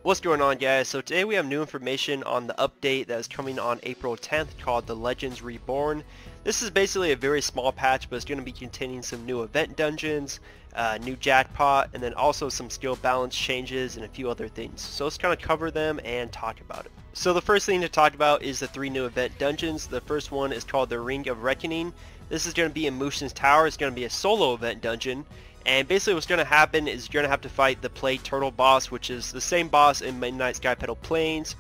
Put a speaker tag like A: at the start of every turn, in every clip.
A: What's going on, guys? So today we have new information on the update that is coming on April 10th called the Legends Reborn. This is basically a very small patch, but it's going to be containing some new event dungeons, new jackpot, and then also some skill balance changes and a few other things. So let's kind of cover them and talk about it. So the first thing to talk about is the 3 new event dungeons. The first one is called the Ring of Reckoning. This is going to be in Mushin's Tower. It's going to be a solo event dungeon. And basically what's going to happen is you're going to have to fight the Plague Turtle boss, which is the same boss in Midnight Sky Petal Plains.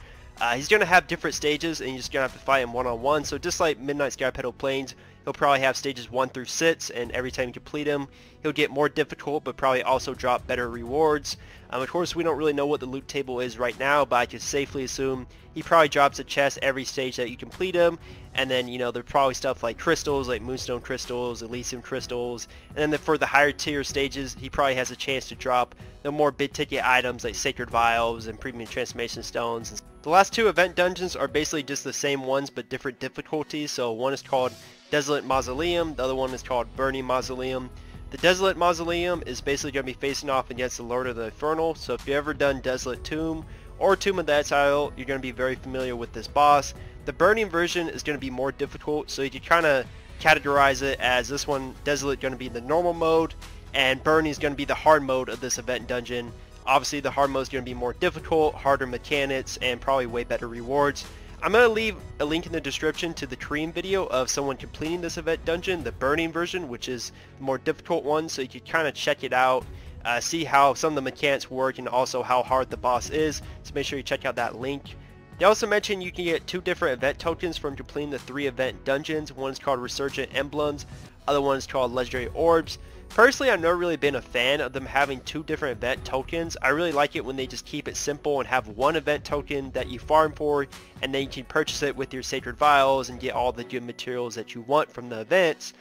A: He's going to have different stages, and you're just going to have to fight him one-on-one. So just like Midnight Sky Petal Plains, he'll probably have stages 1 through 6, and every time you complete him, he'll get more difficult, but probably also drop better rewards. Of course, we don't really know what the loot table is right now, but I can safely assume he probably drops a chest every stage that you complete him. And then, you know, there's probably stuff like crystals, like Moonstone crystals, Elysium crystals. And then for the higher tier stages, he probably has a chance to drop the more big ticket items like Sacred Vials and Premium Transformation Stones. The last 2 event dungeons are basically just the same ones, but different difficulties. So one is called Desolate Mausoleum, the other one is called Burning Mausoleum. The Desolate Mausoleum is basically going to be facing off against the Lord of the Infernal. So if you've ever done Desolate Tomb or Tomb of the Exile, you're going to be very familiar with this boss. The Burning version is going to be more difficult, so you can kind of categorize it as this one, Desolate, going to be the normal mode, and Burning is going to be the hard mode of this event dungeon. Obviously the hard mode is going to be more difficult, harder mechanics, and probably way better rewards. I'm going to leave a link in the description to the Korean video of someone completing this event dungeon, the Burning version, which is the more difficult one, so you can kind of check it out, see how some of the mechanics work and also how hard the boss is. So make sure you check out that link. They also mentioned you can get 2 different event tokens from completing the 3 event dungeons. One is called Resurgent Emblems, other one is called Legendary Orbs. Personally, I've never really been a fan of them having 2 different event tokens. I really like it when they just keep it simple and have one event token that you farm for, and then you can purchase it with your Sacred Vials and get all the good materials that you want from the events.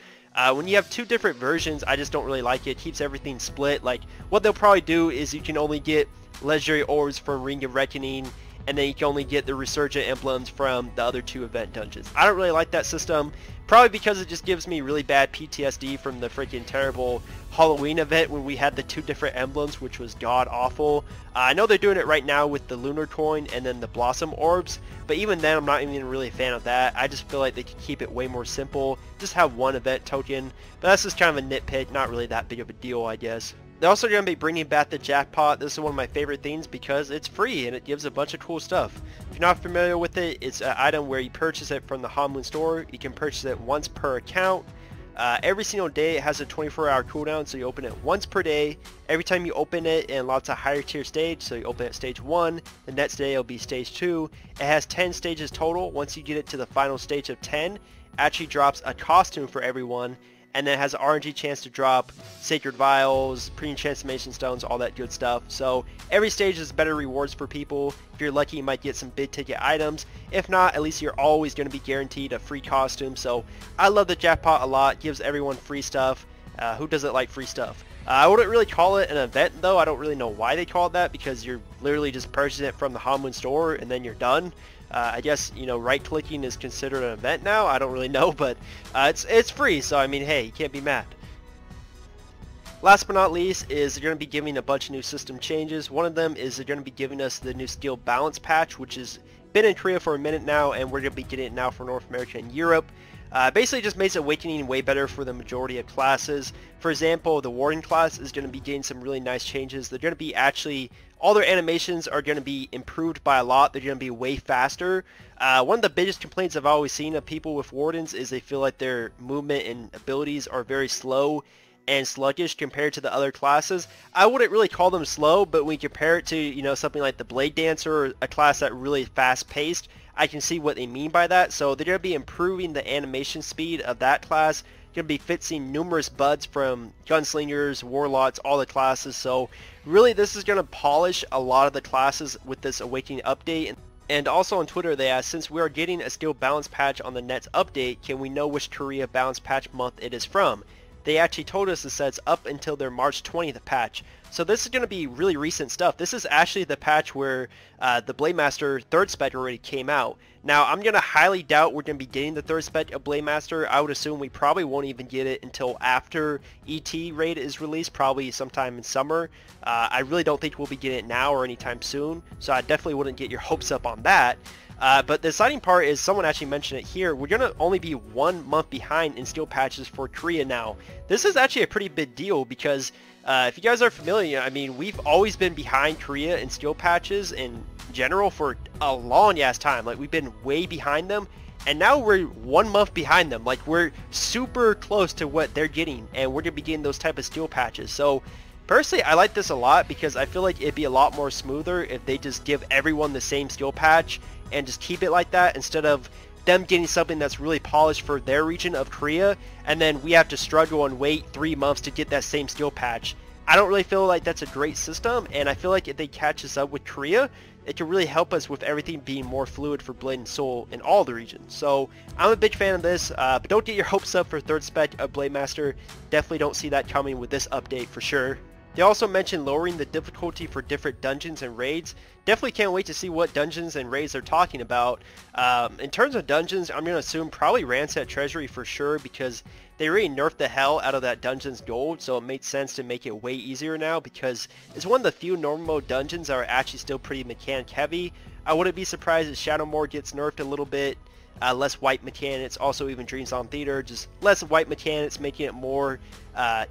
A: When you have 2 different versions, I just don't really like it. It keeps everything split. Like, what they'll probably do is you can only get Legendary Orbs from Ring of Reckoning, and then you can only get the Resurgent Emblems from the other 2 event dungeons. I don't really like that system, probably because it just gives me really bad PTSD from the freaking terrible Halloween event when we had the 2 different emblems, which was god awful. I know they're doing it right now with the Lunar Coin and then the Blossom Orbs, but even then I'm not even really a fan of that. I just feel like they could keep it way more simple, just have one event token, but that's just kind of a nitpick, not really that big of a deal, I guess. They're also going to be bringing back the Jackpot. This is one of my favorite things because it's free and it gives a bunch of cool stuff. If you're not familiar with it, it's an item where you purchase it from the Hanmun store. You can purchase it once per account. Every single day it has a 24-hour cooldown, so you open it once per day. Every time you open it in lots of higher tier stage, so you open it at stage 1, the next day it'll be stage 2. It has 10 stages total. Once you get it to the final stage of 10, it actually drops a costume for everyone. And then it has an RNG chance to drop Sacred Vials, Premium Transformation Stones, all that good stuff. So every stage is better rewards for people. If you're lucky, you might get some big ticket items. If not, at least you're always going to be guaranteed a free costume. So I love the Jackpot a lot. Gives everyone free stuff. Who doesn't like free stuff? I wouldn't really call it an event though. I don't really know why they call it that, because you're literally just purchasing it from the Hanmun store and then you're done. I guess, you know, right clicking is considered an event now. I don't really know, but it's free, so I mean, hey, you can't be mad. Last but not least is they're going to be giving a bunch of new system changes. One of them is they're going to be giving us the new skill balance patch, which has been in Korea for a minute now, and we're going to be getting it now for North America and Europe. Basically just makes Awakening way better for the majority of classes. For example, the Warden class is going to be getting some really nice changes. They're going to be actually, all their animations are going to be improved by a lot. They're going to be way faster. One of the biggest complaints I've always seen of people with Wardens is they feel like their movement and abilities are very slow and sluggish compared to the other classes. I wouldn't really call them slow, but when you compare it to, you know, something like the Blade Dancer, or a class that really fast paced, I can see what they mean by that. So they're going to be improving the animation speed of that class. Going to be fixing numerous buds from gunslingers, warlocks, all the classes. So really this is going to polish a lot of the classes with this Awakening update. And also on Twitter they asked, since we are getting a skill balance patch on the next update, can we know which Korea balance patch month it is from? They actually told us it says up until their March 20th patch. So this is going to be really recent stuff. This is actually the patch where the Blade Master 3rd spec already came out. Now I'm going to highly doubt we're going to be getting the 3rd spec of Blade Master. I would assume we probably won't even get it until after ET raid is released, probably sometime in summer. I really don't think we'll be getting it now or anytime soon, so I definitely wouldn't get your hopes up on that. But the exciting part is, someone actually mentioned it here, we're going to only be 1 month behind in steel patches for Korea now. This is actually a pretty big deal because if you guys are familiar, I mean, we've always been behind Korea in steel patches in general for a long ass time. Like, we've been way behind them, and now we're 1 month behind them. Like, we're super close to what they're getting, and we're going to be getting those type of steel patches. So personally, I like this a lot because I feel like it'd be a lot more smoother if they just give everyone the same steel patch and just keep it like that, instead of them getting something that's really polished for their region of Korea, and then we have to struggle and wait 3 months to get that same steel patch. I don't really feel like that's a great system, and I feel like if they catch us up with Korea, it can really help us with everything being more fluid for Blade and Soul in all the regions. So I'm a big fan of this, but don't get your hopes up for 3rd spec of Blade Master. Definitely don't see that coming with this update for sure. They also mentioned lowering the difficulty for different dungeons and raids. Definitely can't wait to see what dungeons and raids they're talking about. In terms of dungeons, I'm going to assume probably Ransack Treasury for sure, because they really nerfed the hell out of that dungeon's gold, so it made sense to make it way easier now, because it's one of the few normal mode dungeons that are actually still pretty mechanic heavy. I wouldn't be surprised if Shadowmoor gets nerfed a little bit. Less white mechanics, also even Dreams on Theater, just less white mechanics, making it more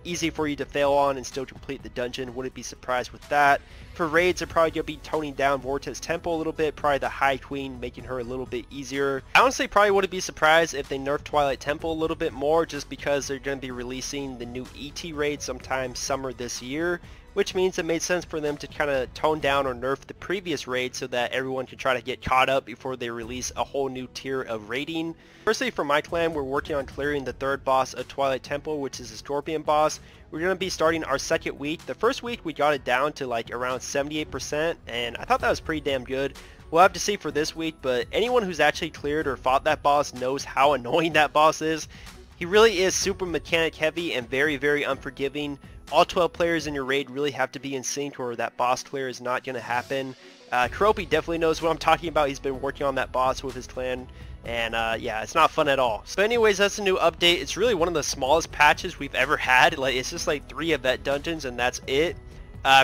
A: easy for you to fail on and still complete the dungeon. Wouldn't be surprised with that. For raids, they're probably going to be toning down Vortex Temple a little bit, probably the High Queen, making her a little bit easier. I honestly probably wouldn't be surprised if they nerf Twilight Temple a little bit more, just because they're going to be releasing the new ET raid sometime summer this year, which means it made sense for them to kind of tone down or nerf the previous raid so that everyone can try to get caught up before they release a whole new tier of raiding. Personally, for my clan, we're working on clearing the 3rd boss of Twilight Temple, which is the Scorpion boss. We're going to be starting our 2nd week. The first week we got it down to like around 78%, and I thought that was pretty damn good. We'll have to see for this week, but anyone who's actually cleared or fought that boss knows how annoying that boss is. He really is super mechanic heavy and very, very unforgiving. All 12 players in your raid really have to be in sync, or that boss clear is not going to happen. Kuropi definitely knows what I'm talking about. He's been working on that boss with his clan, and yeah, it's not fun at all. So anyways, that's a new update. It's really one of the smallest patches we've ever had. Like, it's just like 3 event dungeons and that's it.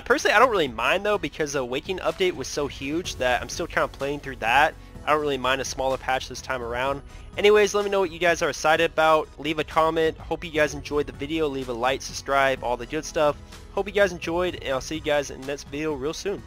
A: Personally, I don't really mind though, because the Awakening update was so huge that I'm still kind of playing through that. I don't really mind a smaller patch this time around. Anyways, let me know what you guys are excited about. Leave a comment. Hope you guys enjoyed the video. Leave a like, subscribe, all the good stuff. Hope you guys enjoyed, and I'll see you guys in the next video real soon.